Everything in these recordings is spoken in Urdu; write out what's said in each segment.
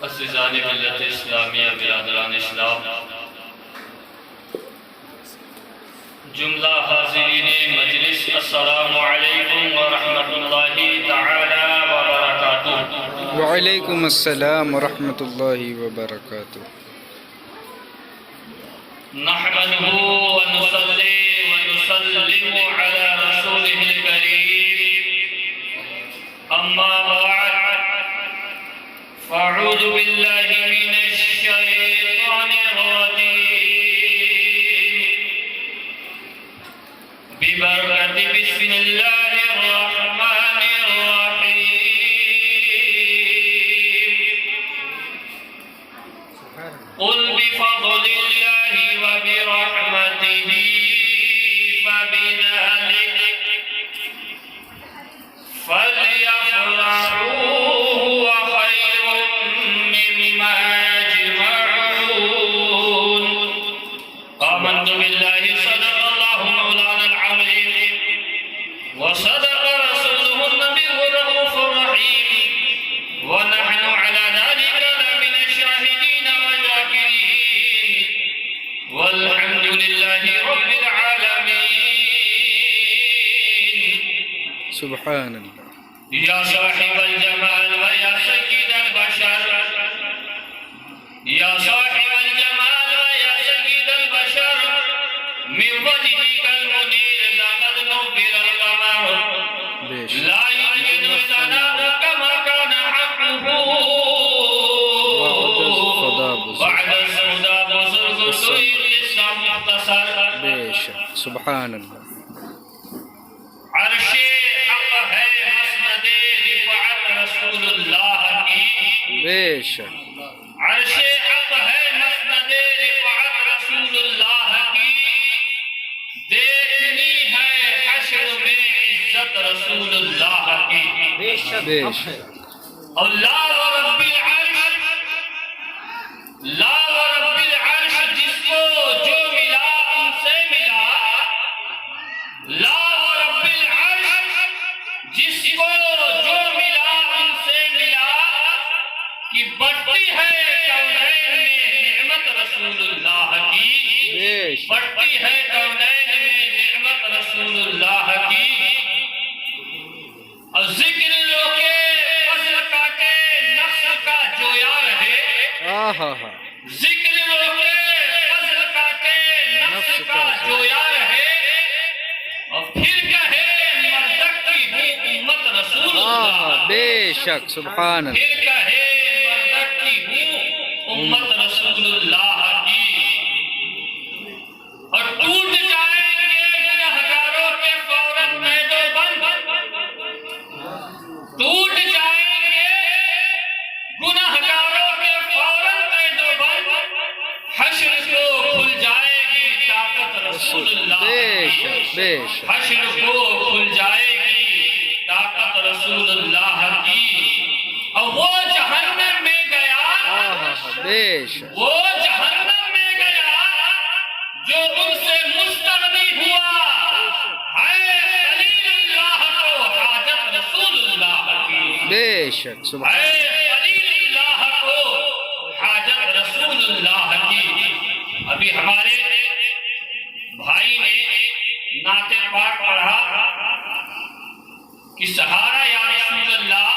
عزیزان ملت اسلامیہ، برادران اسلام، جملہ حاضرین مجلس، السلام علیکم ورحمۃ اللہ تعالی وبرکاتہ۔ وعلیکم السلام ورحمۃ اللہ وبرکاتہ۔ نحمده ونصلي ونسلم على رسوله الكريم، اما بعد، فاعوذ بالله من الشيطان الرجيم، ببركة بسم الله الرحمن الرحيم، قل بفضل الله وبرحمته فبذلك فليفرحوا هو خير مما يجمعون، آمنت بالله صدق الله مولانا العظيم وصدق رسوله النبي الرؤوف الرحيم، ونحن على ذلك لمن الشاهدين والذاكرين، والحمد لله رب العالمين۔ سبحان اللہ۔ یا صاحب الجمال ویا سید البشر، یا صاحب الجمال ویا سید البشر، من وجهك المنير لقد نبر القمر، لا يمكن ثناؤك ما كان حقه، بعد السودا بزرگ سوئی لسا مختصر۔ بے شک، سبحان اللہ۔ عرش حق ہے مسند رفعت رسول اللہ کی، بے شک، عرش حق ہے مسند رفعت رسول اللہ کی، دیکھنی ہے حشر میں عزت رسول اللہ کی، بے شک، اور لا ورب العرش، لا ورب العرش جس کو جو ملا ان سے ملا، لا ورب العرش جس کو جو ملا ان سے ملا، کہ بڑھتی ہے کونین میں نعمت رسول اللہ کی، بے شک، بڑھتی ہے کونین میں نعمت رسول اللہ کی، اور ذکر لو کے فضل کا کے نقص کا جو یار ہے، آہا ہا، ذکر لو کے فضل کا کے نقص کا جو یار ہے، اور پھر کہے مردک کی ہوں امت رسول آہا، اللہ، بے شک، سبحان اللہ۔ پھر کہے مردک کی ہوں امت رسول اللہ کی، اور ٹوٹ جائیں گے گنہگاروں کے فوراً قید و بند، ٹوٹ جائیں گے گنہگاروں کے فوراً قید و بند، حشر کو کھل جائے گی طاقت رسول اللہ بے کی، شک، بے شک، حشر کو کھل جائے گی طاقت رسول اللہ کی، اور وہ جہنم میں گیا، آہا ہا، بے شک، وہ جہنم میں گیا جو ان سے مستغنی ہوا، ہے خلیل اللہ کو حاجت رسول اللہ کی، بے شک، سبحان ہے خلیل اللہ کو حاجت رسول اللہ کی۔ ابھی ہمارے بھائی نے نعت پاک پڑھا کہ سہارا یا رسول اللہ،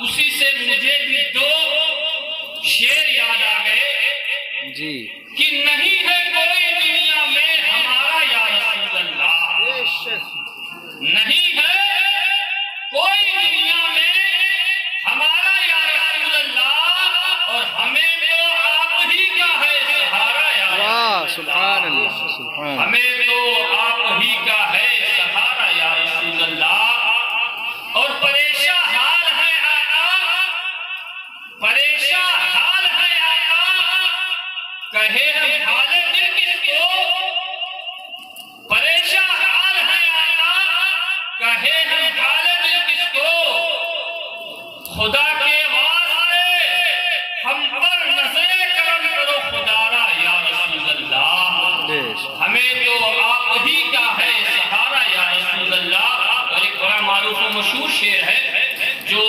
اسی سے مجھے بھی دو شعر یاد آ گئے جی، کہ نہیں ہے کوئی دنیا میں ہمارا یا رسول اللہ، بے شک، نہیں ہے کوئی دنیا میں ہمارا یا رسول اللہ، اور ہمیں تو آپ ہی کا ہے سہارا یا رسول واہ، اللہ، سبحان اللہ، سبحان اللہ، ہمیں تو آپ ہی کا ہے سہارا یا رسول اللہ، اور پریشان حال ہے آقا، پریشان حال ہے آقا، کہے ہم حال دل کس کو، پریشان حال ہے آقا، کہے ہم حال دل کس کو، خدا کے واسطے ہم پر نظر کرم کرو خدا را یا رسول اللہ، بے شک، ہمیں تو آپ ہی کا ہے سہارا یا رسول اللہ۔ اور ایک بڑا معروف و مشہور شعر ہے جو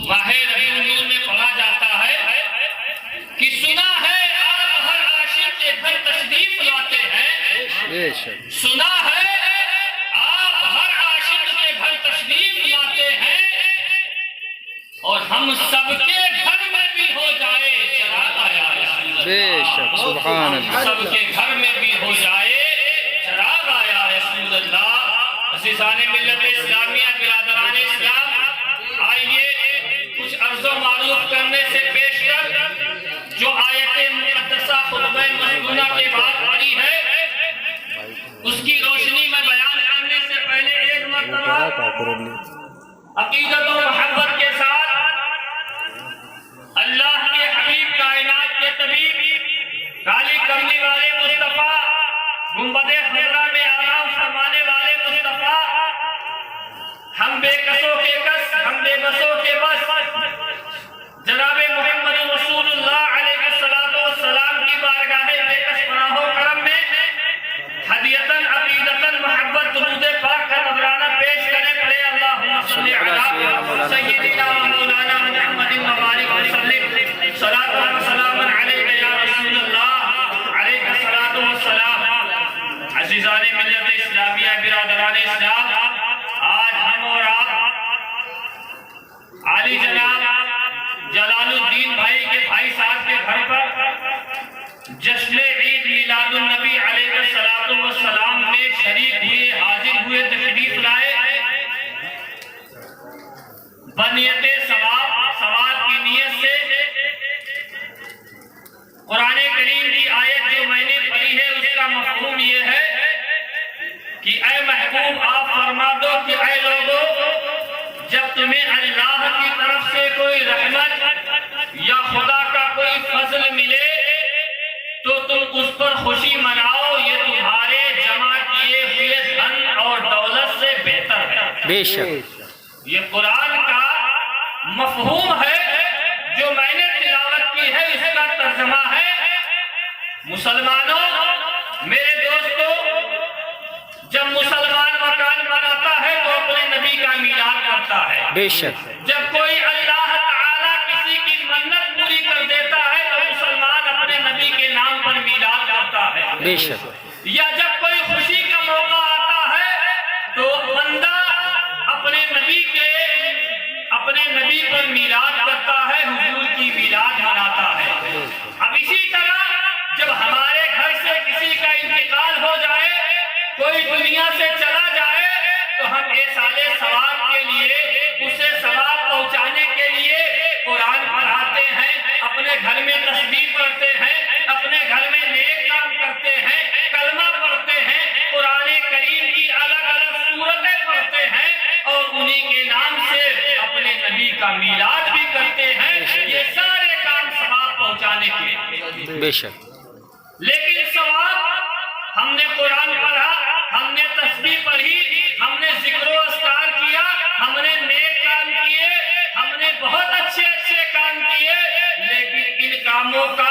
ماہ ربیع الاول میں پڑھا جاتا ہے کہ سنا ہے آپ ہر عاشق کے گھر تشریف لاتے ہیں، بے شک سنا ہے آپ ہر عاشق کے گھر تشریف لاتے ہیں، اور ہم سب کے گھر میں بھی ہو جائے چراغ آیا رسول اللہ، بے شک سبحان ہم اللہ سب کے گھر میں بھی ہو جائے چراغ آیا رسول اللہ۔ عزیزان ملت اسلامیہ، برادران اسلام، آئیے کچھ عرض و معروف کرنے سے پیش کر جو آیت مقدسہ خطبہ مسنونہ کے بعد پڑھی ہے اس کی روشنی میں بیان کرنے سے پہلے ایک مرتبہ عقیدت و محبت کے ساتھ اللہ کے حبیب کائنات کے طبیب کالی کملی والے مصطفیٰ گنبد خضرا میں آرام فرمانے والے مصطفیٰ ہم بے کسوں کے کس ہم بے بسوں کے بس جناب محمد رسول اللہ علیہ السلام کی بارگاہ بے کس پناہ و کرم میں ہدیتاً عقیدتاً محبت درود پاک کا نذرانہ پیش کرے پڑے اللہم صلی علی سیدنا و مولانا محمد مبارک وسلم صلاۃ و سلام علیک یا رسول اللہ علیہ الصلاۃ والسلام۔ عزیزان ملت اسلامیہ، برادران اسلام، آج ہم اور آپ عالی جناب جلال الدین بھائی کے بھائی صاحب کے گھر پر جشن عید میلاد النبی علیہ الصلوۃ والسلام میں شریک ہوئے، حاضر ہوئے، تشریف لائے، بنیت ثواب کی نیت سے قرآن کریم کی آیت جو میں نے پڑھی ہے اس کا مفہوم یہ ہے کہ اے محبوب آپ فرما دو کہ اے لوگوں، جب تمہیں اللہ کی طرف سے کوئی رحمت یا خدا کا کوئی فضل ملے تو تم اس پر خوشی مناؤ، یہ تمہارے جمع کیے ہوئے دھن اور دولت سے بہتر ہے۔ بے شک یہ قرآن کا مفہوم ہے جو میں نے تلاوت کی ہے، اس کا ترجمہ ہے۔ مسلمانوں، میرے دوستوں، جب مسلمان مکان بناتا ہے تو اپنے نبی کا میلاد کرتا ہے۔ بے شک جب کوئی اللہ تعالیٰ کسی کی منت پوری کر دیتا ہے تو مسلمان اپنے نبی کے نام پر میلاد کرتا ہے۔ بے شک یا جب کوئی خوشی کا موقع آتا ہے تو بندہ اپنے نبی پر میلاد کرتا ہے، حضور کی میلاد مناتا ہے۔ اب اسی طرح جب ہمارے گھر سے کسی کا انتقال ہو جائے، کوئی دنیا سے چلا جائے تو ہم ایصال ثواب کے لیے، اسے ثواب پہنچانے کے لیے قرآن پڑھاتے ہیں، اپنے گھر میں تسبیح پڑھتے ہیں، اپنے گھر میں نیک کام کرتے ہیں، کلمہ پڑھتے ہیں، قرآن کریم کی الگ الگ سورتیں پڑھتے ہیں اور انہی کے نام سے اپنے نبی کا میلاد بھی کرتے ہیں۔ یہ سارے کام ثواب پہنچانے کے لیے۔ بے شک لیکن ثواب، ہم نے قرآن پڑھا، ہم نے تسبیح پڑھی، ہم نے ذکر و اذکار کیا، ہم نے نیک کام کیے، ہم نے بہت اچھے کام کیے، لیکن ان کاموں کا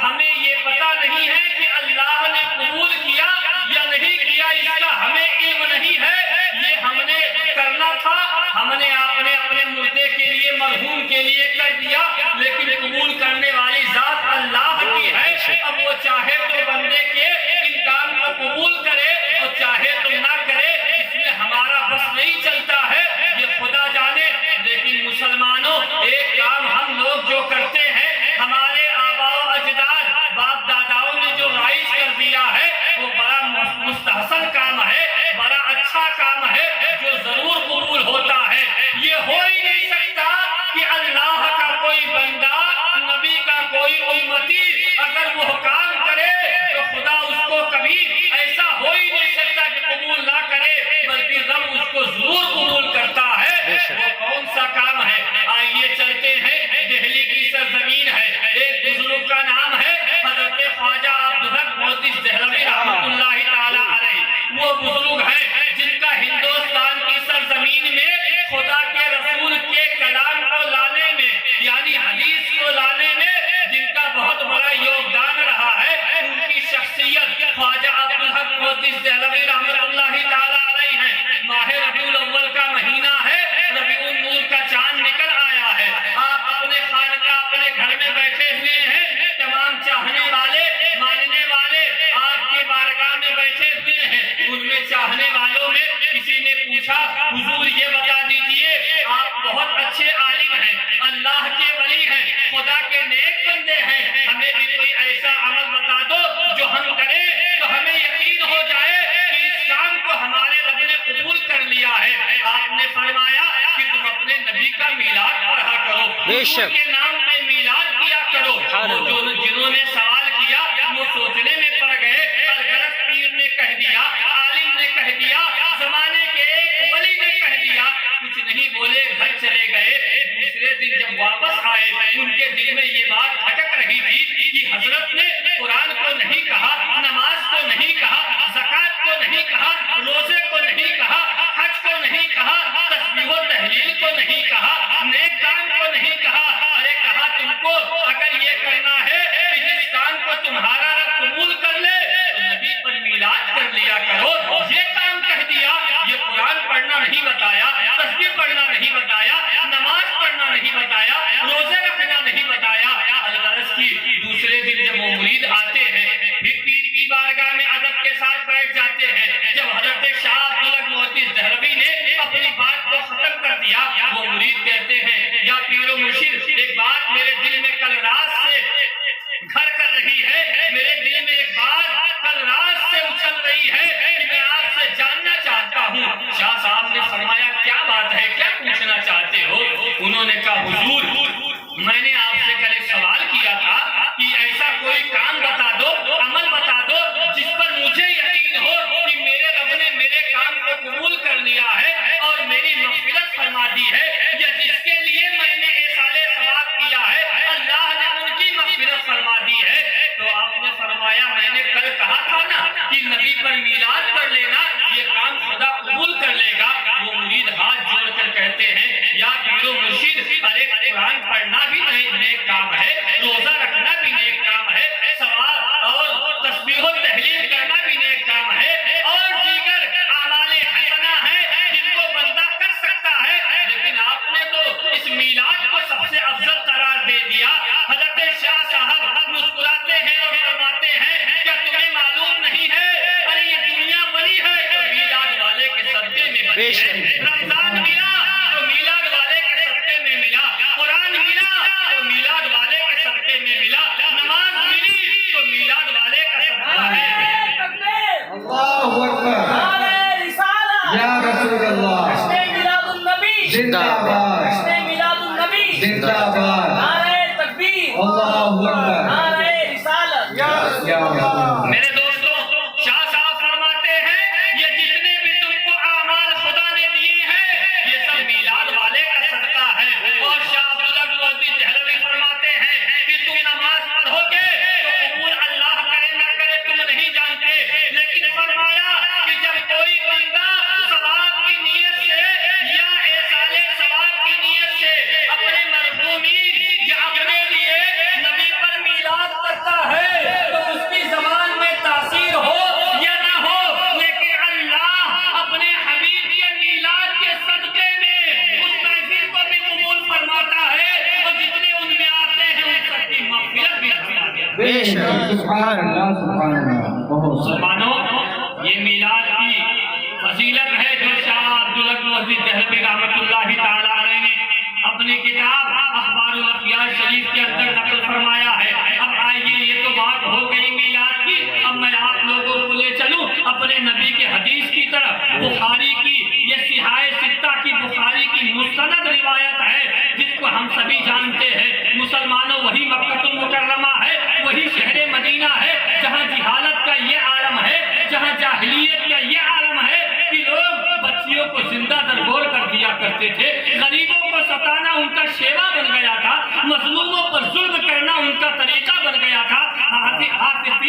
ہمیں یہ پتہ نہیں ہے کہ اللہ نے قبول کیا یا نہیں کیا، اس کا ہمیں علم نہیں ہے۔ یہ ہم نے کرنا تھا، ہم نے اپنے مردے کے لیے، مرحوم کے لیے کر دیا، لیکن قبول کرنے والی ذات اللہ کی ہے۔ اب وہ چاہے تو بندے کے ان کام کو قبول کرے اور چاہے تو نہ کرے، اس میں ہمارا بس نہیں چلتا ہے، یہ خدا جانے۔ لیکن مسلمانوں، ایک کام ہم لوگ جو کرتے ہیں، ہمارے آباء و اجداد، باپ داداؤں نے جو رائج کر دیا ہے، وہ بڑا مستحسن کام ہے، بڑا اچھا کام ہے جو ضرور قبول ہوتا ہے۔ یہ ہو ہی نہیں سکتا کہ اللہ کا کوئی بندہ، نبی کا کوئی امتی اگر وہ کام کرے تو خدا اس کو کبھی ایسا ہو ہی نہیں سکتا کہ قبول نہ کرے، بلکہ رب اس کو ضرور قبول کرتا ہے۔ وہ کون سا کام ہے؟ آئیے چلتے ہیں، دہلی کی سرزمین ہے، ایک بزرگ کا نام ہے حضرت خواجہ عبدالحق محدث دہلوی رحمۃ اللہ تعالی علیہ۔ وہ بزرگ ہیں جن کا ہندوستان کی سرزمین میں خدا کے رسول کے کلام کو لانے میں، یعنی حدیث کو لانے میں جن کا بہت بڑا یوگدان رہا ہے، ان کی شخصیت خواجہ عبدالحق محدث دہلوی رحمۃ اللہ تعالی علیہ ہیں۔ ماہ ربیع الاول کا مہینہ ہے، ربیع النور کا چاند میلاد پڑھا کرو، حضور کے نام پہ میلاد کیا کرو۔ جنہوں نے سوال کیا وہ سوچنے میں پڑ گئے، الغرض پیر نے کہہ دیا، عالم نے کہہ دیا، زمانے کے ایک ولی نے کہہ دیا، کچھ نہیں بولے، گھر چلے گئے۔ دوسرے دن جب واپس آئے ان کے دل میں یہ بات کھٹک رہی تھی کہ حضرت نے قرآن کو نہیں کہا، نماز کو نہیں کہا، زکوٰۃ کو نہیں کہا، روزے کو نہیں کہا، حج کو نہیں کہا، تسبیح و تحلیل کو نہیں کہا، نیک کام کو نہیں کہا۔ ارے کہا تم کو اگر یہ کرنا ہے کہ جس کام کو تمہارا رب قبول کر لے تو نبی پر میلاد کر لیا کرو۔ یہ کام کہہ دیا، یہ قرآن پڑھنا نہیں بتایا، تسبیح پڑھنا نہیں بتایا، نماز پڑھنا نہیں بتایا، روزے رکھنا نہیں بتایا۔ الغرض کی دوسرے دن جب وہ مرید آتے ہیں پھر پیر کی بارگاہ میں ادب کے ساتھ بیٹھ جاتے ہیں۔ جب حضرت شاہ عبداللہ محدث دہلوی نے اپنی بات کو ختم کر دیا، وہ مرید کہتے ہیں یا پیر و مرشد ایک بات میرے دل میں کل رات سے گھر کر رہی ہے، میرے دل میں ایک بات کل رات سے اچھل رہی ہے کہ میں آپ سے جاننا چاہتا ہوں۔ شاہ صاحب نے فرمایا کیا بات ہے، کیا پوچھنا چاہتے ہو؟ انہوں نے کہا حضور میں نے آپ سے کل ایک سوال کیا تھا کہ ایسا کوئی کام بتا دو، عمل بتا دو جس پر مجھے یقین ہو کہ میرے رب نے میرے کام کو قبول کر لیا ہے اور میری مغفرت فرما دی ہے، یا جس کے لیے میں نے ایصال ثواب کیا ہے اللہ نے ان کی مغفرت فرما دی ہے۔ تو آپ نے فرمایا میں نے کل کہا تھا نا کہ نبی پر میلاد کر لینا یہ کام خدا قبول کر لے گا۔ وہ مرید ہاتھ جوڑ کر کہتے ہیں یا پیر و مرشد ارے قرآن پڑھنا بھی نیک کام ہے، روزہ رکھنا بھی نیک کام ہے، ثواب اور تسبیح و تحلیل کرنا بھی نیک کام ہے، اور دیگر اعمال حسنہ ہے جن کو بندہ کر سکتا ہے، لیکن آپ نے تو اس میلاد کو سب سے افضل قرار دے دیا۔ حضرت شاہ صاحب مسکراتے ہیں اور فرماتے ہیں کیا تمہیں معلوم نہیں ہے ارے یہ دنیا بنی ہے تو میلاد والے کے صدقے میں بنی ہے۔ رمضان ملا تو میلاد والے کے صدقے میں ملا، قرآن ملا تو میلاد والے کے صدقے میں ملا، نماز ملی تو میلاد والے کا صدقہ ہے۔ اللہ اکبر، نعرہ رسالہ یا رسول اللہ، جشن میلاد النبی زندہ باد، جشن میلاد النبی زندہ باد، نعرہ تکبیر اللہ اکبر، نعرہ رسالت۔ یا رسول اللہ۔ میرے دوستوں شاہ صاحب فرماتے ہیں یہ جتنے بھی تم کو اعمال خدا نے دیے ہیں یہ سب میلاد والے کا صدقہ ہے۔ اور شاہ عبداللہ محدث دہلوی فرماتے ہیں کہ تم نماز پڑھو گے تو قبول اللہ کرے نہ کرے تم نہیں جانتے، لیکن فرمایا کہ جب کوئی بندہ ثواب کی نیت سے یا ایصال ثواب کی نیت سے اپنے مرحومین یا اپنے لیے نبی پر میلاد کرتا ہے تو اس کی زبان میں تاثیر ہو یا نہ ہو، لیکن اللہ اپنے حبیب کے میلاد کے صدقے میں اس محفل کو بھی قبول فرماتا ہے اور جتنے ان میں آتے ہیں ان سب کی مغفرت بھی فرماتا ہے۔ بے شک، سبحان اللہ، سبحان اللہ، بہت مسلمانوں یہ میلاد کی فضیلت ہے جو شاہ عبداللہ محدث دہلوی رحمۃ اللہ تعالی علیہ نے اپنی کتاب اخبار الاخیار شریف کے اندر نقل فرمایا ہے۔ اب آئیے یہ تو بات ہو گئی میلاد کی، اب میں آپ لوگوں کو لے چلوں اپنے نبی کے حدیث کی طرف۔ بخاری کی یہ صحاح ستہ کی بخاری کی مستند روایت ہے جس کو ہم سبھی جانتے ہیں۔ مسلمانوں وہی مکہ المکرمہ ہے، وہی شہر مدینہ ہے جہاں جہالت کا یہ عالم ہے، جہاں جاہلیت کا یہ عالم ہے کہ لوگ بچیوں کو زندہ درگور کر دیا کرتے تھے، غریبوں کو ستانا ان کا شیوا بن گیا تھا، مظلوموں پر ظلم کرنا ان کا طریقہ بن گیا تھا۔ حافظ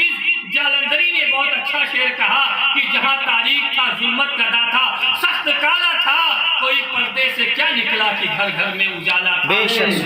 جالندری نے بہت اچھا شعر کہا کہ جہاں تاریخ تھا ظلمت گدا تھا، سخت کالا تھا، کوئی پردے سے کیا نکلا کہ گھر گھر میں اجالا تھا۔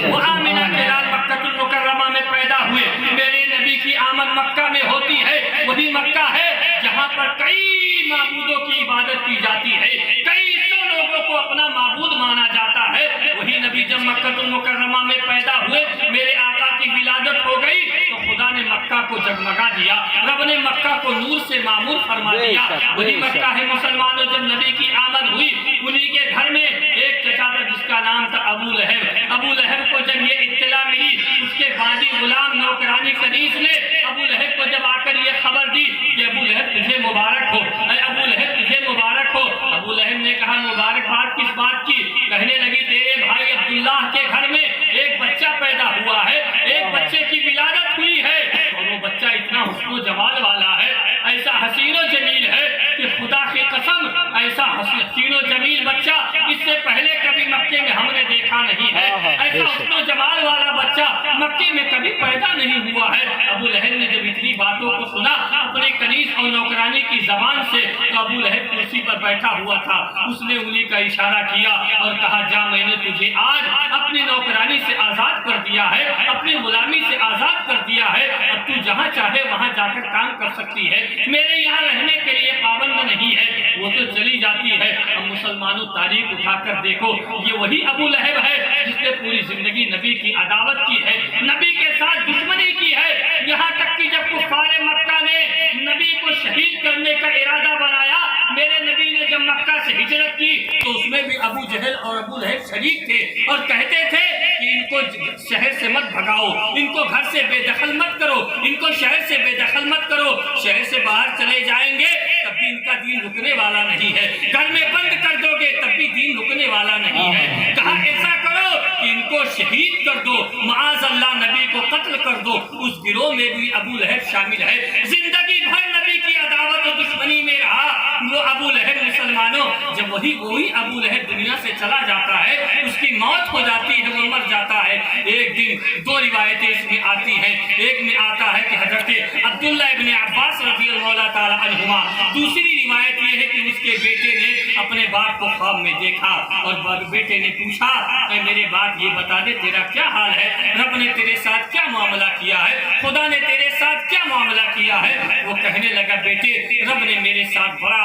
وہ آمنہ کے لال مکہ المکرمہ میں پیدا ہوئے، میرے نبی کی آمد مکہ میں ہوتی ہے، وہی مکہ ہے جہاں پر کئی معبودوں کی عبادت کی جاتی ہے، کئی سو لوگوں کو اپنا معبود مانا جاتا ہے۔ وہی نبی جب مکہ المکرمہ میں پیدا ہوئے، میرے آقا کی ولادت ہو گئی تو خدا نے مکہ کو جگمگا دیا، رب نے مکہ کو نور سے معمور فرما دیا۔ وہی مکہ ہے مسلمانوں جب نبی کی آمد ہوئی، انہی کے گھر میں ایک چچا تھا جس کا نام تھا ابو لہب۔ ابو لہب کو جب یہ اطلاع ملی، اس کے بادی غلام نوکرانی کنیز نے ابو لہب کو جب آ کر یہ خبر دی کہ ابو لہب تجھے مبارک ہو، اے ابو لہب تجھے مبارک ہو۔ ابو لہب نے کہا مبارک بات کس بات کی؟ کہنے لگی تیرے بھائی اللہ کے گھر میں ایک بچہ پیدا ہوا ہے، ایک بچے کی ولادت ہوئی ہے، اور وہ بچہ اتنا حسن و جمال والا ہے، ایسا حسین و جمیل ہے کہ خدا کی قسم ایسا حسین و جمیل بچہ اس سے پہلے کبھی مکے میں ہم نے دیکھا نہیں ہے، ایسا حسن و جمال والا بچہ مکے میں کبھی پیدا نہیں ہوا ہے۔ ابو لہب نے جب اتنی باتوں کو سنا اپنے کنیز اور نوکرانی کی زبان سے، تو ابو لہب کرسی پر بیٹھا ہوا تھا، اس نے انگلی کا اشارہ کیا اور کہا جا میں نے تجھے آج اپنی نوکرانی سے آزاد کر دیا ہے، اپنی غلامی سے آزاد کر دیا ہے، اب تو جہاں چاہے وہاں جا کر کام کر سکتی ہے، میرے یہاں رہنے کے لیے پابند نہیں ہے۔ وہ تو چلی جاتی ہے۔ اب مسلمانوں تاریخ اٹھا کر دیکھو، یہ وہی ابو لہب ہے جس نے پوری زندگی نبی کی عداوت کی ہے، نبی کے ساتھ دشمنی کی ہے، یہاں تک کہ جب کفار مکہ نے نبی کو شہید کرنے کا ارادہ بنایا، میرے نبی نے جب مکہ سے ہجرت کی تو اس میں بھی ابو جہل اور ابو لہب شریک تھے، اور کہتے تھے کہ ان کو شہر سے مت بھگاؤ، ان کو گھر سے بے دخل مت کرو، ان کو شہر سے بے دخل مت کرو، شہر سے باہر چلے جائیں گے تب بھی ان کا دین رکنے والا نہیں ہے، گھر میں بند کر دو گے تب بھی دین رکنے والا نہیں ہے۔ کہا ایسا کرو کہ ان کو شہید کر دو، معاذ اللہ نبی کو قتل کر دو۔ اس گروہ میں بھی ابو لہب شامل ہے، زندگی بھر نبی کی عداوت و دشمنی میں رہا وہ ابو لہب۔ مسلمانوں جب وہی ابو لہب دنیا سے چلا جاتا ہے، اس کی موت ہو جاتی ہے، وہ مر جاتا ہے، ایک دن دو روایتیں اس میں آتی ہیں، ایک میں آتا ہے کہ حضرت عبداللہ ابن عباس رضی اللہ تعالی عنہما، دوسری روایت یہ ہے کہ اس کے بیٹے نے اپنے باپ کو خواب میں دیکھا اور بیٹے نے پوچھا کہ میرے باپ یہ بتا دے تیرا کیا حال ہے، رب نے تیرے ساتھ کیا معاملہ کیا ہے، خدا نے تیرے ساتھ کیا معاملہ کیا ہے؟ وہ کہنے لگا بیٹے رب نے میرے ساتھ بڑا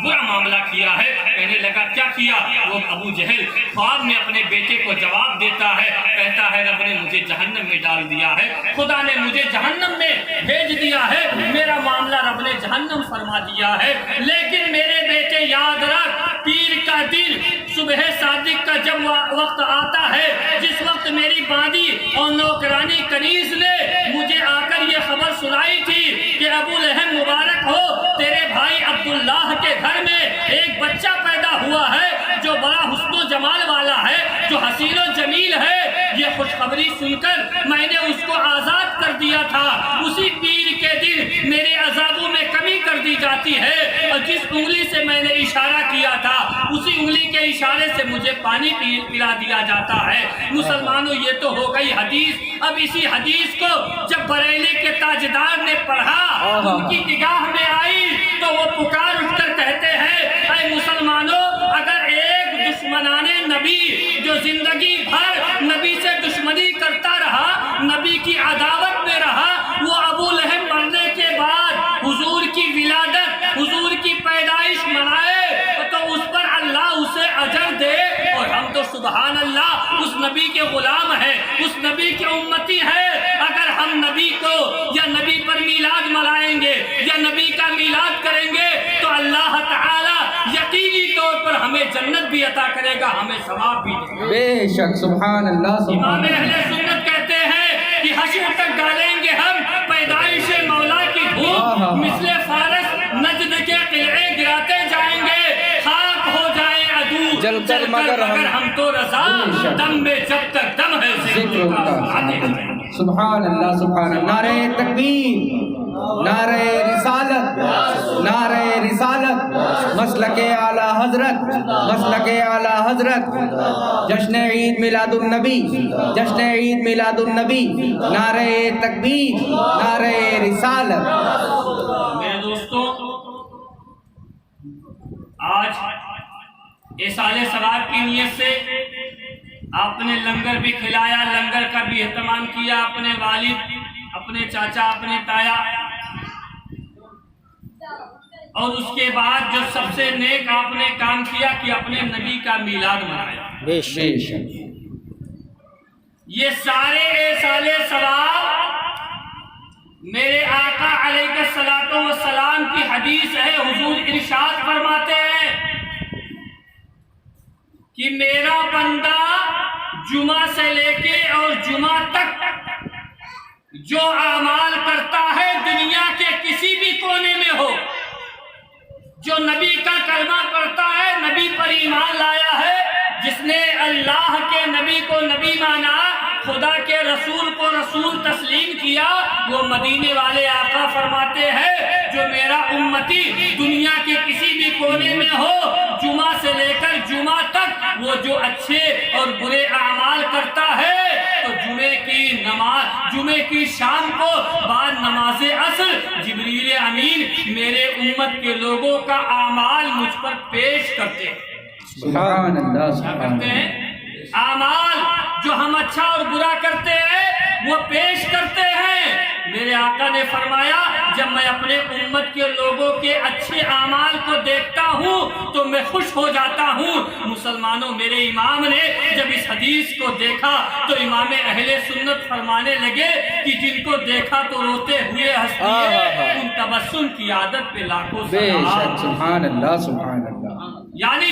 برا معاملہ کیا ہے۔ کہنے لگا کیا کیا؟ وہ ابو جہل خواب میں اپنے بیٹے کو جواب دیتا ہے، کہتا ہے رب نے مجھے جہنم میں ڈال دیا ہے، خدا نے مجھے جہنم میں بھیج دیا ہے، میرا معاملہ رب نے جہنم فرما دیا ہے، لیکن میرے بیٹے یاد رکھ پیر کا دن صبح صادق کا جب وقت آتا ہے، جس وقت میری باندی اور نوکرانی کنیز نے مجھے آ کر یہ خبر سنائی تھی کہ ابو لہب مبارک ہو تیرے بھائی عبداللہ کے گھر میں ایک بچہ پیدا ہوا ہے جو بڑا حسن و جمال والا ہے، جو حسین و جمیل ہے، یہ خوشخبری سن کر میں نے اس کو آزاد کر دیا تھا۔ اسی پیر کے دن میرے عذابوں میں کمی کر دی جاتی ہے، اور جس انگلی سے میں نے اشارہ کیا تھا اسی انگلی کے اشارے سے مجھے پانی پلا دیا جاتا ہے۔ مسلمانوں یہ تو ہو گئی حدیث، اب اسی حدیث کو جب بریلی کے تاجدار نے پڑھا، ان کی نگاہ میں آئی تو وہ پکار اٹھ کر کہتے ہیں اے مسلمانوں، اگر ایک دشمنان نبی جو زندگی بھر نبی سے دشمنی کرتا رہا، نبی کی عداوت میں رہا، وہ ابو لہب مرنے کے بعد حضور کی ولادت، حضور کی پیدائش منائے تو اس پر اللہ اسے اجر دے، اور ہم تو سبحان اللہ اس نبی کے غلام ہیں، اس نبی کے امتی ہیں۔ اگر ہم نبی کو یا نبی پر میلاد منائیں گے یا نبی کا میلاد کریں گے تو اللہ تعالی یقینی طور پر ہمیں جنت بھی عطا کرے گا، ہمیں ثواب بھی دے گا۔ بے شک سبحان اللہ امام سبحان اہل اللہ۔ سنت کہتے ہیں کہ حشر تک ڈالیں گے ہم پیدائش مولا کی دھوم، مثل فارس نجد کے قلعے گراتے جائیں گے، خاک ہو جائیں عدو جل کر مگر ہم تو رضا، دم میں جب تک دم ہے ذکر کا۔ سبحان اللہ سبحان اللہ۔ نعرہ تکبیر، نعرہ رسالت، نعرہ رسالت، مسلک اعلی حضرت، مسلک اعلی حضرت، جشن عید میلاد النبی، جشن عید میلاد النبی، نعرہ تکبیر، نعرہ رسالت۔ میرے دوستوں، آج ایصال ثواب کی نیت سے آپ نے لنگر بھی کھلایا، لنگر کا بھی اہتمام کیا، اپنے والد، اپنے چاچا، اپنے تایا، اور اس کے بعد جو سب سے نیک آپ نے کام کیا کہ اپنے نبی کا میلاد منایا۔ بے شک۔ یہ سارے ایصال ثواب میرے آقا علیہ الصلوۃ والسلام کی حدیث ہے، حضور ارشاد فرماتے ہیں کہ میرا بندہ جمعہ سے لے کے اور جمعہ تک جو اعمال کرتا ہے دنیا کے کسی بھی کونے میں ہو، جو نبی کا کلمہ پڑھتا ہے، نبی پر ایمان لایا ہے، جس نے اللہ کے نبی کو نبی مانا، خدا کے رسول کو رسول تسلیم کیا، وہ مدینے والے آقا فرماتے ہیں جو میرا امتی دنیا کے کسی بھی کونے میں ہو، جمعہ سے لے کر جمعہ تک وہ جو اچھے اور برے اعمال کرتا ہے تو جمعے کی شام کو بعد نماز عصر جبریل امین میرے امت کے لوگوں کا اعمال مجھ پر پیش کرتے ہیں۔ سبحان اللہ، سبحان کرتے اللہ۔ ہیں اعمال جو ہم اچھا اور برا کرتے ہیں وہ پیش کرتے ہیں۔ میرے آقا نے فرمایا جب میں اپنے امت کے لوگوں کے اچھے اعمال کو دیکھتا ہوں تو میں خوش ہو جاتا ہوں۔ مسلمانوں، میرے امام نے جب اس حدیث کو دیکھا تو امام اہل سنت فرمانے لگے کہ جن کو دیکھا تو روتے ہوئے ہنستی ہے، ان تبسم کی عادت پہ لاکھوں بے شک، سلام۔ سبحان اللہ، سبحان اللہ۔ یعنی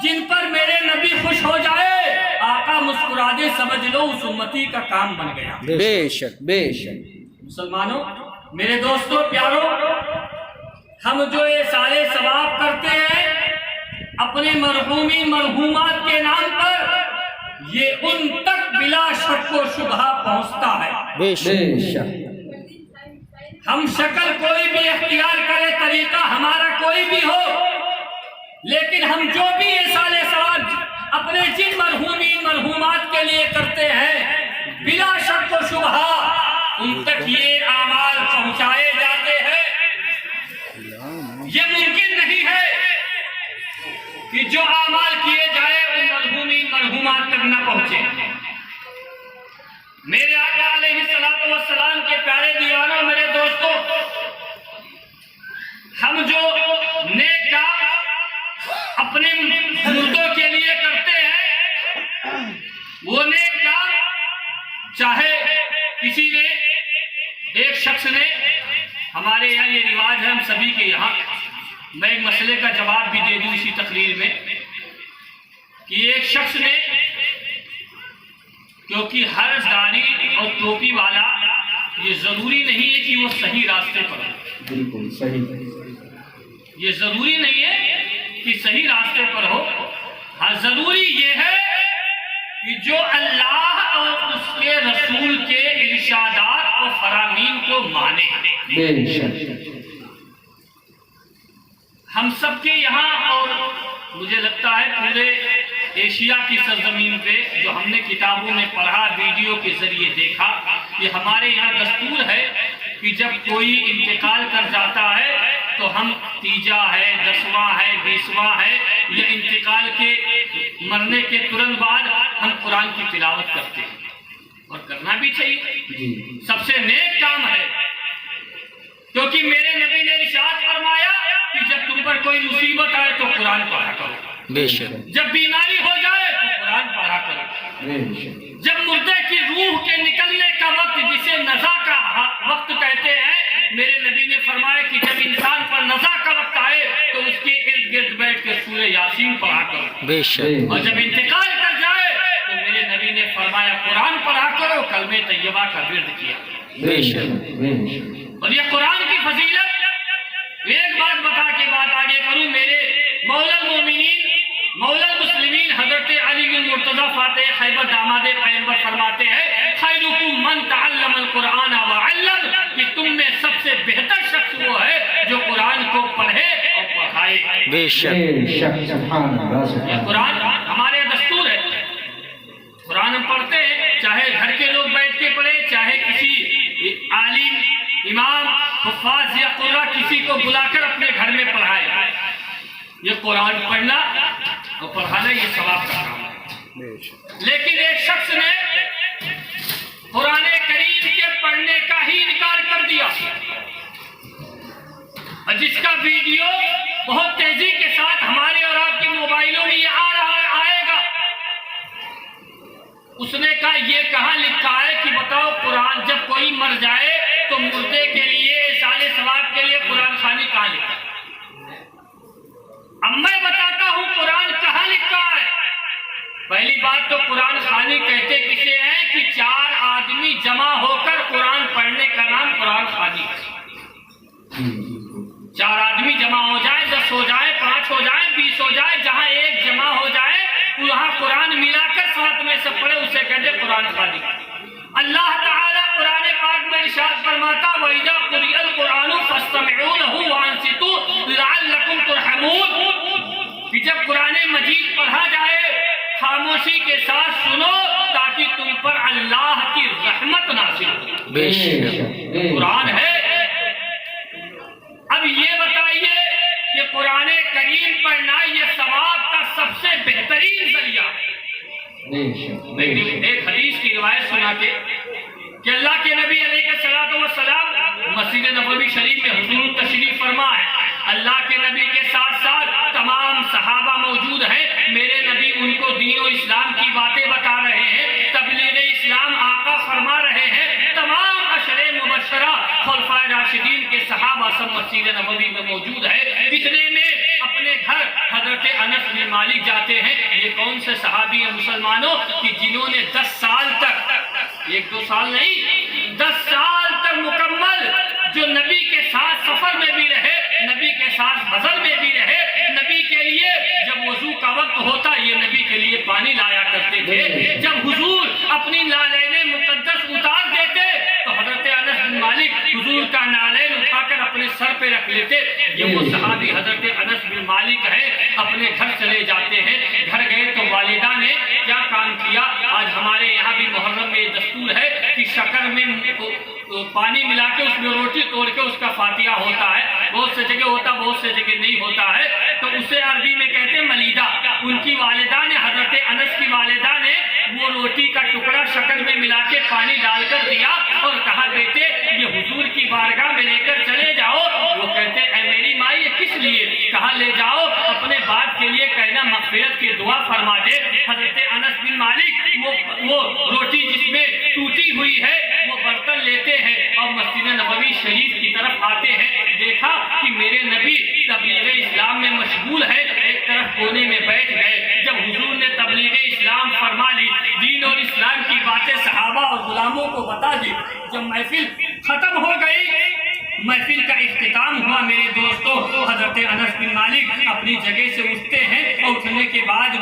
جن پر میرے نبی خوش ہو جائے، آقا مسکرا دے، سمجھ لو اس امتی کا کام بن گیا۔ بے شک بے شک۔ مسلمانوں، میرے دوستوں، پیاروں، ہم جو یہ سارے ثواب کرتے ہیں اپنے مرحومین مرحومات کے نام پر، یہ ان تک بلا شک و شبہ پہنچتا ہے۔ بے بے شک شک۔ ہم شکل کوئی بھی اختیار کرے، طریقہ ہمارا کوئی بھی ہو، لیکن ہم جو بھی یہ سارے ثواب اپنے جن مرحومین مرحومات کے لیے کرتے ہیں، بلا شک و شبہ ان تک یہ اعمال پہنچائے جاتے ہیں۔ یہ ممکن نہیں ہے کہ جو اعمال کیے جائے ان مرحومین مرحومات تک نہ پہنچے۔ میرے آقا علیہ الصلوۃ والسلام کے پیارے دیوانوں، میرے دوستوں، ہم جو نیک کام اپنے مردوں کے لیے کرتے ہیں، وہ نیک کام چاہے کسی نے، ایک شخص نے، ہمارے یہاں یہ رواج ہے ہم سبھی کے یہاں، میں ایک مسئلے کا جواب بھی دے دوں اسی تقریر میں، کہ ایک شخص نے، کیونکہ ہر داڑھی اور ٹوپی والا یہ ضروری نہیں ہے کہ وہ صحیح راستے پر ہو، بالکل صحیح۔ یہ ضروری نہیں ہے کہ صحیح راستے پر ہو، ہاں ضروری یہ ہے کہ جو اللہ اور اس کے رسول کے ارشادات اور فرامین کو مانے۔ بے شک۔ ہم سب کے یہاں، اور مجھے لگتا ہے پورے ایشیا کی سرزمین پہ، جو ہم نے کتابوں میں پڑھا، ویڈیو کے ذریعے دیکھا، کہ ہمارے یہاں دستور ہے کہ جب کوئی انتقال کر جاتا ہے تو ہم تیجا ہے، 10واں ہے، 20واں ہے، یا انتقال کے مرنے کے ترنت بعد ہم قرآن کی تلاوت کرتے ہیں، اور کرنا بھی چاہیے، سب سے نیک کام ہے، کیونکہ میرے نبی نے ارشاد فرمایا کہ جب تم پر کوئی مصیبت آئے تو قرآن پڑھا کرو، بے شک جب بیماری ہو جائے تو قرآن پڑھا کرو، بے شک۔ جب مردے کی روح کے نکلنے کا وقت، جسے نزا کا وقت کہتے ہیں، میرے نبی نے فرمایا کہ جب انسان پر نزا کا وقت آئے تو اس کے ارد گرد بیٹھ کے سورہ یاسین پڑھا کرو، بے شک اور جب انتقال کر جائے تو میرے نبی نے فرمایا قرآن پڑھا کرو، کلمہ طیبہ کا ورد کیا۔ بے شک اور یہ قرآن کی فضیلت، ایک بات بتا کے بات آگے کروں، میرے مولا المومنین مولا المسلمین حضرت علی المرتضیٰ فاتح خیبر داماد پیغمبر فرماتے ہیں خیرکم من تعلم القرآن وعلم، کہ تم میں سب سے بہتر شخص وہ ہے جو قرآن کو پڑھے اور پڑھائے۔ بے شک بے شک، سبحان اللہ، یہ سبحان قرآن ہمارے دستور ہے، قرآن ہم پڑھتے ہیں، چاہے گھر کے لوگ بیٹھ کے پڑھے، چاہے کسی عالم، امام، حفاظ یا قرآ کسی کو بلا کر اپنے گھر میں پڑھائے۔ یہ قرآن پڑھنا اور پڑھانا یہ ثواب کا کام ہے۔ لیکن ایک شخص نے قرآن کریم کے پڑھنے کا ہی انکار کر دیا، اور جس کا ویڈیو بہت تیزی کے ساتھ ہمارے اور آپ کے موبائلوں میں یہ آئے گا۔ اس نے کہا یہ کہاں لکھا ہے کہ بتاؤ قرآن جب کوئی مر جائے تو مردے کے لیے سال ثواب کے لیے قرآن خوانی کہاں لکھا ہے؟ اب میں بتاتا ہوں قرآن کہاں لکھا ہے۔ پہلی بات تو قرآن خوانی کہتے کسے ہیں کہ 4 آدمی جمع ہو کر قرآن پڑھنے کا نام قرآن خوانی ہے۔ 4 آدمی جمع ہو جائے، 10 ہو جائے، 5 ہو جائے، 20 ہو جائے، جہاں ایک جمع ہو جائے وہاں قرآن ملا میں سے پڑھے اسے کہتے قرآن خوانی۔ اللہ تعالیٰ قرآن پاک میں ارشاد فرماتا وَإِذَا قُرِئَ الْقُرْآنُ فَاسْتَمِعُوا لَهُ وَأَنصِتُوا لَعَلَّكُمْ تُرْحَمُونَ، کہ جب قرآن مجید پڑھا جائے خاموشی کے ساتھ سنو تاکہ تم پر اللہ کی رحمت نازل ہو۔ بے شک قرآن ہے۔ اب یہ بتائیے کہ قرآن کریم پڑھنا یہ ثواب کا سب سے بہترین ذریعہ ہے۔ ایک حدیث کی روایت سنا کے کہ اللہ کے نبی علیہ السلام مسجد نبوی شریف میں حضور تشریف فرما ہے۔ اللہ کے نبی کے ساتھ ساتھ تمام صحابہ موجود ہیں۔ میرے نبی ان کو دین و اسلام کی باتیں بتا رہے ہیں، تبلیغ اسلام آقا فرما رہے ہیں۔ تمام عشرے مبشرہ خلفائے راشدین کے صحابہ سب مسجد نبوی میں موجود ہے۔ اتنے میں اپنے گھر حضرت انس بن مالک جاتے ہیں۔ یہ کون سے صحابی ہیں مسلمانوں کہ جنہوں نے 10 سال تک، 1-2 سال نہیں، 10 سال تک مکمل جو نبی کے ساتھ سفر میں بھی رہے، نبی کے ساتھ غزل میں بھی رہے، نبی کے لیے جب وضو کا وقت ہوتا یہ نبی کے لیے پانی لایا کرتے تھے۔ جب حضور اپنی نالین مقدس اتار دیتے تو حضرت انس بن مالک حضور کا نالین اٹھا کر اپنے سر پہ رکھ لیتے۔ یہ وہ صحابی حضرت انس بن مالک ہے، اپنے گھر چلے جاتے ہیں۔ گھر گئے تو والدہ نے کیا کام کیا؟ آج ہمارے یہاں بھی محرم میں یہ دستور ہے کہ شکر میں پانی ملا کے اس میں روٹی توڑ کے اس کا فاتحہ ہوتا ہے۔ بہت سے جگہ ہوتا، بہت سے جگہ نہیں ہوتا ہے، تو اسے عربی میں کہتے ہیں ملیدہ۔ ان کی والدہ نے، حضرت انس کی والدہ نے وہ روٹی کا ٹکڑا شکر میں ملا کے پانی ڈال کر دیا اور کہا بیٹے یہ حضور کی بارگاہ میں لے کر چلے جاؤ۔ وہ کہتے اے میری ماں یہ کس لیے؟ کہا لے جاؤ اپنے باپ کے لیے کہنا مغفرت کی دعا فرما دے۔ حضرت انس بن مالک وہ روٹی جس میں ٹوٹی ہوئی ہے وہ برتن لیتے ہیں اور مسجد نبوی شریف کی طرف آتے ہیں۔ دیکھا کہ میرے نبی تبلیغ اسلام میں مشغول ہے، ایک طرف کونے میں بیٹھ گئے۔ جب حضور نے تبلیغ اسلام فرما لی، دین اور اسلام کی باتیں صحابہ اور غلاموں کو بتا دی، جب محفل ختم ہو گئی، محفل کا اختتام ہوا، میرے دوستوں حضرت انس بن مالک اپنی جگہ سے اٹھتے ہیں اور اٹھنے کے بعد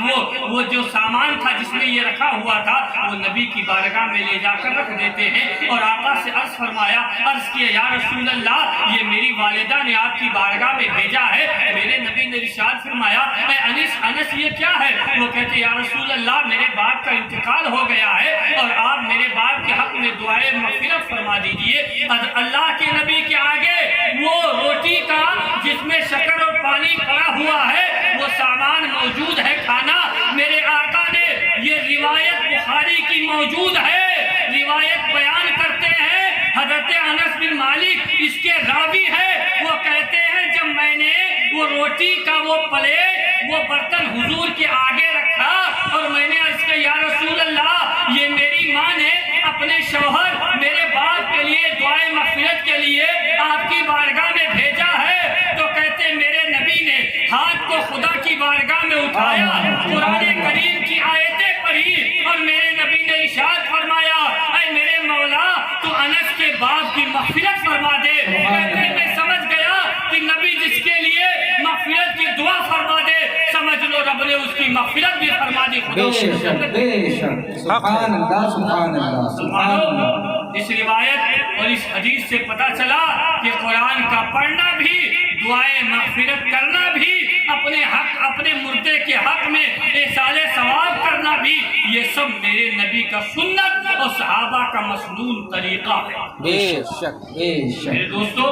وہ جو سامان تھا جس میں یہ رکھا ہوا تھا وہ نبی کی بارگاہ میں لے جا کر رکھ دیتے ہیں اور آقا سے عرض فرمایا، عرض کیا یا رسول اللہ یہ میری والدہ نے آپ کی بارگاہ میں بھیجا ہے۔ میرے نبی نے ارشاد فرمایا اے انس یہ کیا ہے؟ وہ کہتے یا رسول اللہ میرے باپ کا انتقال ہو گیا ہے اور آپ میرے باپ کے حق میں دعائے مغفرت فرما دیجئے۔ اللہ کے نبی کے آگے وہ روٹی کا جس میں شکر اور پانی پڑا ہوا ہے وہ سامان موجود ہے، کھانا۔ میرے آقا نے یہ روایت بخاری کی موجود ہے، روایت بیان کرتے ہیں حضرت انس بن مالک اس کے راوی ہے۔ وہ کہتے ہیں جب میں نے وہ روٹی کا وہ پلیٹ وہ برتن حضور کے آگے رکھا اور میں نے اس کے یا رسول اللہ یہ میری ماں نے اپنے شوہر میرے باپ کے لیے دعائے مغفرت کے لیے آپ کی بارگاہ میں بھیجا ہے، تو کہتے میرے نبی نے ہاتھ کو خدا کی بارگاہ میں اٹھایا، قرآن کریم کی آیتیں پڑھی اور میرے نبی نے ارشاد فرمایا اے میرے مولا تو انس کے باپ کی مغفرت فرما دے۔ کہتے میں سمجھ گیا کہ نبی جس کے لیے مغفرت کی دعا فرما دے سمجھ لو رب نے اس کی مغفرت بھی فرما دی۔ بے شک سبحان اللہ سبحان اللہ سبحان اللہ۔ اس روایت اور اس حدیث سے پتہ چلا کہ قرآن کا پڑھنا بھی، دعائے مغفرت کرنا بھی، اپنے حق اپنے مردے کے حق میں ایصال ثواب کرنا بھی، یہ سب میرے نبی کا سنت اور صحابہ کا مسنون طریقہ ہے۔ بے شک بے شک۔ میرے دوستو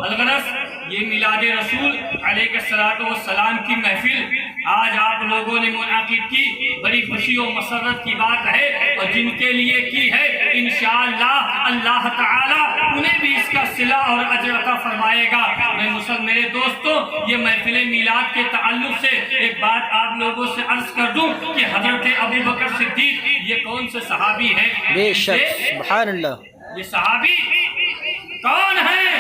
الغرض یہ میلاد رسول علیہ السلام کی محفل آج آپ لوگوں نے منعقد کی، بڑی خوشی و مسرت کی بات ہے اور جن کے لیے کی ہے انشاءاللہ اللہ تعالی انہیں بھی اس کا صلہ اور اجر عطا فرمائے گا۔ میرے دوستو یہ محفل میلاد کے تعلق سے ایک بات آپ لوگوں سے عرض کر دوں کہ حضرت ابوبکر صدیق یہ کون سے صحابی ہیں؟ بے شک سبحان اللہ۔ یہ صحابی کون ہیں؟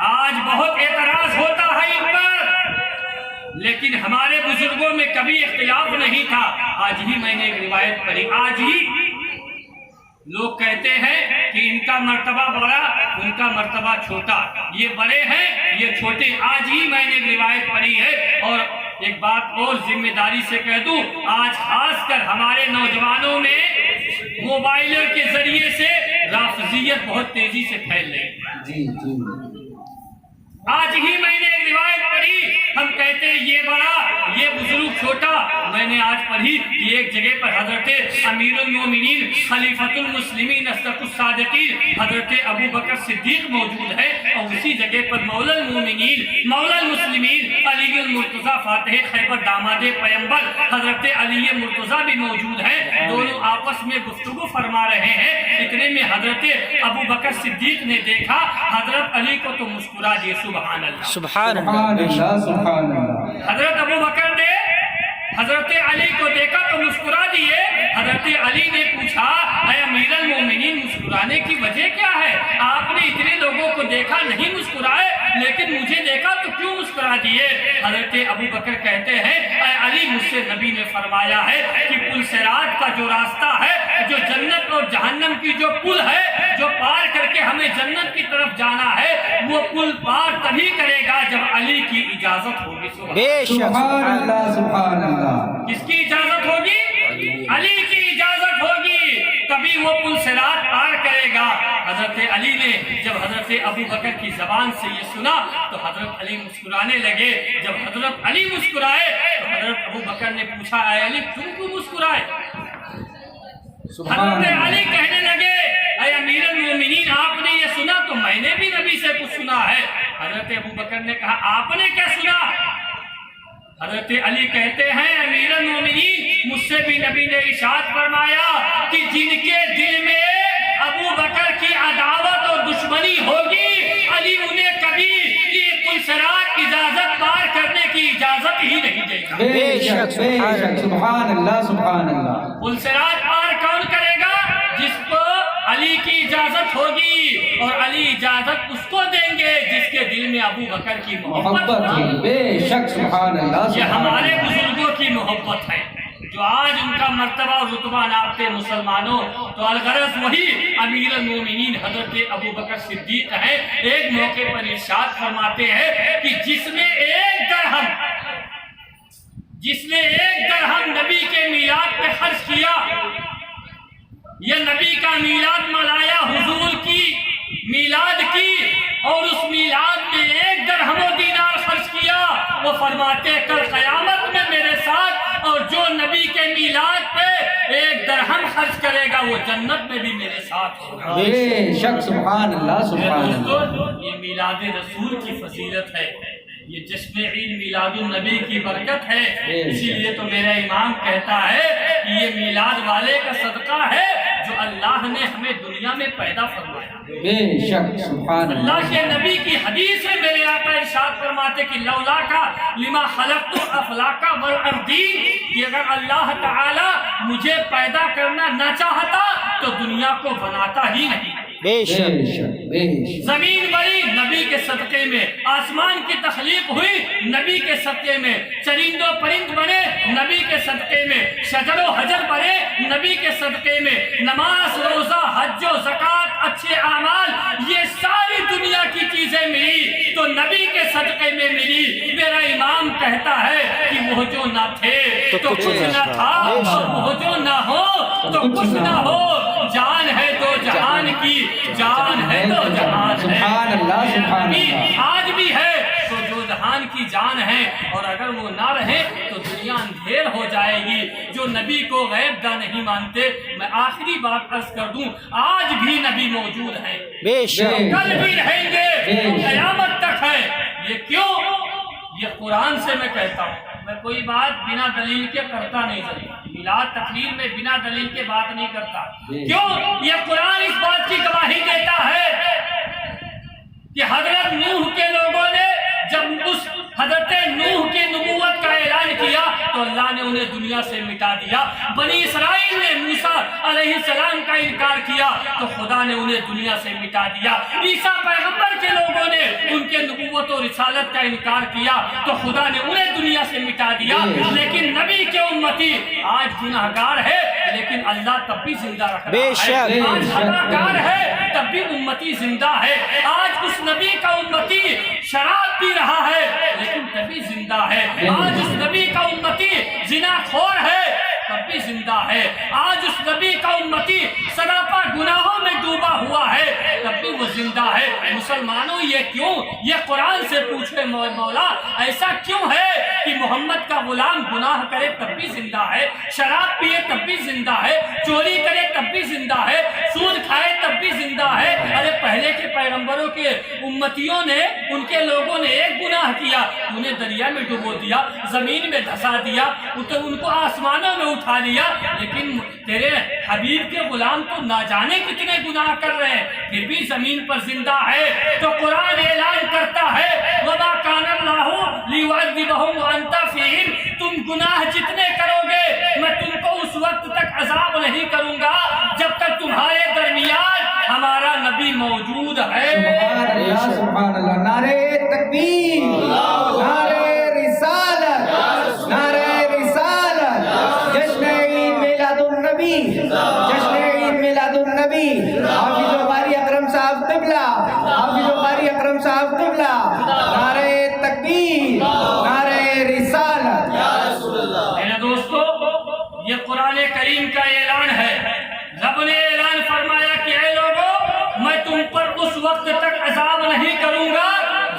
آج بہت اعتراض ہوتا ہے ان پر، لیکن ہمارے بزرگوں میں کبھی اختلاف نہیں تھا۔ آج ہی میں نے ایک روایت پڑھی، آج ہی لوگ کہتے ہیں کہ ان کا مرتبہ بڑا ان کا مرتبہ چھوٹا، یہ بڑے ہیں یہ چھوٹے۔ آج ہی میں نے ایک روایت پڑھی ہے اور ایک بات اور ذمہ داری سے کہہ دوں، آج خاص کر ہمارے نوجوانوں میں موبائلوں کے ذریعے سے رافضیت بہت تیزی سے پھیل رہی ہے۔ جی جی آج ہی میں نے ایک روایت پڑھی، ہم کہتے ہیں یہ بڑا یہ بزرگ چھوٹا، میں نے آج پڑھی کہ ایک جگہ پر حضرت امیر المومنین خلیفۃ المسلمین اصدق الصادقین حضرت ابو بکر صدیق موجود ہے، اور اسی جگہ پر مولا المومنین مولا المسلمین علی المرتضیٰ فاتح خیبر داماد پیمبر حضرت علی مرتضیٰ بھی موجود ہیں، دونوں آپس میں گفتگو فرما رہے ہیں۔ اتنے میں حضرت ابو بکر صدیق نے دیکھا حضرت علی کو تو مسکرا دیے، سبحان اللہ سبحان سبحان اللہ اللہ سبحان اللہ۔ حضرت ابو بکر نے حضرت علی کو دیکھا تو مسکرا دیے۔ حضرت علی نے پوچھا اے امیر المومنین مسکرانے کی وجہ کیا ہے؟ آپ نے اتنے لوگوں کو دیکھا نہیں مسکرائے، لیکن مجھے دیکھا تو کیوں مسکرا دیے؟ حضرت ابو بکر کہتے ہیں اے علی مجھ سے نبی نے فرمایا ہے کہ پل صراط کا جو راستہ ہے، جو جنت اور جہنم کی جو پل ہے، جو پار کر کے ہمیں جنت کی طرف جانا ہے، وہ پل پار تبھی کرے گا جب علی کی اجازت ہوگی۔ بے شک سبحان اللہ سبحان اللہ۔ کس کی اجازت ہوگی؟ علی کی اجازت ہوگی، تبھی وہ پل صراط پار کرے گا۔ حضرت علی نے جب حضرت ابو بکر کی زبان سے یہ سنا تو حضرت علی مسکرانے لگے۔ جب حضرت علی مسکرائے تو حضرت ابو بکر نے پوچھا اے علی تم کیوں مسکرائے؟ حضرت علی کہنے لگے اے امیر المومنین آپ نے یہ سنا تو میں نے بھی نبی سے کچھ سنا ہے۔ حضرت ابو بکر نے کہا آپ نے کیا سنا؟ حضرت علی کہتے ہیں امیر المومنین مجھ سے بھی نبی نے ارشاد فرمایا کہ جن کے دل میں ابو بکر کی عداوت اور دشمنی ہوگی، علی انہیں کبھی یہ پل صراط اجازت پار کرنے کی اجازت ہی نہیں دے گا۔ بے شک بے شک سبحان اللہ سبحان اللہ۔ پل صراط پار کون کرے گا؟ جس کو علی کی اجازت ہوگی، اور علی اجازت اس کو دیں گے جس کے دل میں ابو بکر کی محبت محبت ہوگی۔ بے شک سبحان اللہ یہ سبحان ہمارے اللہ۔ بزرگوں کی محبت ہے جو آج ان کا مرتبہ اور رتبہ ناپتے مسلمانوں، تو الغرض وہی امیر المومنین حضرت ابو بکر صدیق ہے۔ ایک موقع پر ارشاد فرماتے ہیں کہ جس نے ایک درہم نبی کے میلاد پہ خرچ کیا، یہ نبی کا میلاد منایا، حضور کی میلاد کی، اور اس میلاد میں ایک درہم و دینار خرچ کیا، وہ فرماتے کل قیامت میں میرے ساتھ، اور جو نبی کے میلاد پہ ایک درہم خرچ کرے گا وہ جنت میں بھی میرے ساتھ ہوگا۔ بے شک سبحان اللہ سبحان اللہ۔ دوستو یہ میلاد رسول کی فضیلت ہے، یہ جشن عید میلاد النبی کی برکت ہے، اسی لیے تو میرا امام کہتا ہے کہ یہ میلاد والے کا صدقہ ہے جو اللہ نے ہمیں دنیا میں پیدا فرمایا۔ بے شک سبحان اللہ۔ اللہ کے نبی کی حدیث میں میرے آقا ارشاد فرماتے کہ لولا کا لما خلقت افلاکا والارضین، کہ اگر اللہ تعالی مجھے پیدا کرنا نہ چاہتا تو دنیا کو بناتا ہی نہیں۔ بے بے شک شک بے شک زمین بڑی نبی کے صدقے میں، آسمان کی تخلیق ہوئی نبی کے صدقے میں، چرند و پرند بنے نبی کے صدقے میں، شجر و حجر بنے نبی کے صدقے میں، نماز روزہ حج و زکوٰۃ اچھے اعمال یہ ساری دنیا کی چیزیں ملی تو نبی کے صدقے میں ملی۔ میرا امام کہتا ہے کہ وہ جو نہ تھے تو کچھ نہ تھا، اور وہ جو نہ ہو تو کچھ نہ ہو، جان ہے تو جہان کی، جان ہے تو جہان ہے۔ سبحان اللہ سبحان اللہ۔ آج بھی ہے تو جو جہان کی جان ہے، اور اگر وہ نہ رہے تو دنیا اندھیر ہو جائے گی۔ جو نبی کو غیب داں نہیں مانتے، میں آخری بات عرض کر دوں، آج بھی نبی موجود ہیں، بے شک کل بھی رہیں گے، قیامت تک ہے۔ یہ کیوں؟ یہ قرآن سے میں کہتا ہوں، میں کوئی بات بنا دلیل کے کرتا نہیں، میلاد تقریر میں بنا دلیل کے بات نہیں کرتا۔ کیوں؟ یہ قرآن اس بات کی گواہی دیتا ہے کہ حضرت نوح کے لوگوں نے جب اس حضرت نوح کی نبوت کا اعلان کیا تو اللہ نے انہیں دنیا سے مٹا دیا۔ بنی اسرائیل نے موسیٰ علیہ السلام کا انکار کیا تو خدا نے انہیں دنیا سے مٹا دیا۔ عیسیٰ پیغمبر کے لوگوں نے ان کے نبوت و رسالت کا انکار کیا تو خدا نے انہیں دنیا سے مٹا دیا۔ لیکن نبی کے امتی آج گناہگار ہے لیکن اللہ تب بھی زندہ رکھ بے رہا شک۔ ہے. آج ہلاکار ہے تب بھی امتی زندہ ہے. آج اس نبی کا امتی شراب پی رہا ہے لیکن تب بھی زندہ ہے. آج اس نبی کا امتی زنا خور ہے تب بھی زندہ ہے. آج اس نبی کا امتی سراپا گناہوں میں ڈوبا ہوا ہے تب بھی وہ زندہ ہے. مسلمانوں یہ کیوں؟ یہ قرآن سے پوچھے مولا ایسا کیوں ہے کہ محمد کا غلام گناہ کرے تب بھی زندہ ہے, شراب پیے تب بھی زندہ ہے, چوری کرے تب بھی زندہ ہے, سود کھائے تب بھی زندہ ہے. ارے پہلے کے پیغمبروں کے امتیوں نے, ان کے لوگوں نے ایک گناہ کیا, انہیں دریا میں ڈبو دیا, زمین میں دھسا دیا, ان کو آسمانوں میں اٹھا لیا, لیکن تیرے حبیب کے غلام تو نہ جانے کتنے گناہ کر رہے ہیں پھر بھی زمین پر زندہ ہے. تو قرآن اعلان کرتا ہے وَمَا كَانَ اللَّهُ لِيُعَذِّبَهُمْ وَأَنْتَ فِيهِمْ, تم گناہ جتنے کرو گے میں تم کو اس وقت تک عذاب نہیں کروں گا جب تک تمہارے درمیان ہمارا نبی موجود ہے. سبحان اللہ سبحان اللہ. نعرہ تکبیر, نعرہ رسالت, نعرہ رسالت. جشن عید میلاد النبی, جشن عید میلاد النبی. حافظ و قاری اکرم صاحب قبلہ, حافظ و قاری اکرم صاحب قبلہ. نعرہ تکبیر, نعرہ رسالت. میرے دوستو, یہ قرآن کریم کا اعلان ہے. رب نے اعلان فرمایا کہ اے لوگو میں تم پر اس وقت تک عذاب نہیں کروں گا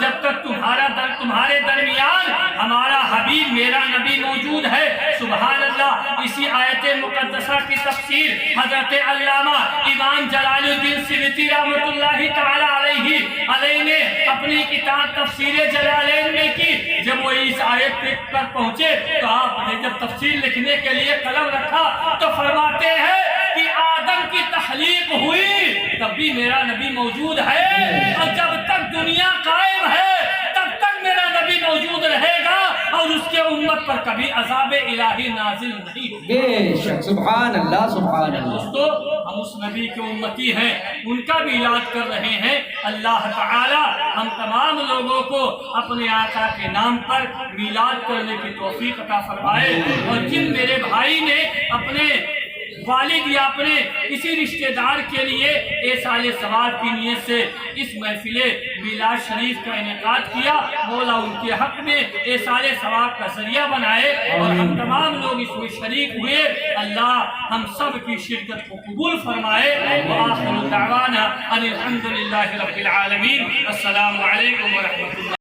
جب تک تمہارے درمیان ہمارا حبیب میرا نبی موجود ہے. سبحان اللہ. اسی آیت مقدسہ کی تفسیر حضرت علامہ امام جلال الدین سیوطی رحمۃ اللہ تعالی علیہ نے اپنی کتاب تفسیر جلالین میں کی. جب وہ اس آیت پر پہنچے تو آپ نے جب تفسیر لکھنے کے لیے قلم رکھا تو فرماتے ہیں کہ آدم کی تخلیق ہوئی تب بھی میرا نبی موجود ہے, اور جب تک دنیا قائم ہے تب تک میرا نبی موجود رہے گا, اور اس کے امت پر کبھی عذاب الہی نازل نہیں ہوگا. بے شک. سبحان اللہ سبحان اللہ. دوستو, ہم اس نبی کے امتی ہیں, ان کا بھی علاج کر رہے ہیں. اللہ تعالی ہم تمام لوگوں کو اپنے آقا کے نام پر میلاد کرنے کی توفیق عطا فرمائے. اور جن میرے بھائی نے اپنے والد یا اپنے کسی رشتہ دار کے لیے ایصال ثواب کی نیت سے اس محفل میلاد شریف کا انعقاد کیا, مولا ان کے حق میں ایصال ثواب کا ذریعہ بنائے, اور ہم تمام لوگ اس میں شریک ہوئے. اللہ ہم سب کی شرکت کو قبول فرمائے. وآخر دعوانا ان الحمد للہ رب العالمین. السلام علیکم ورحمۃ اللہ.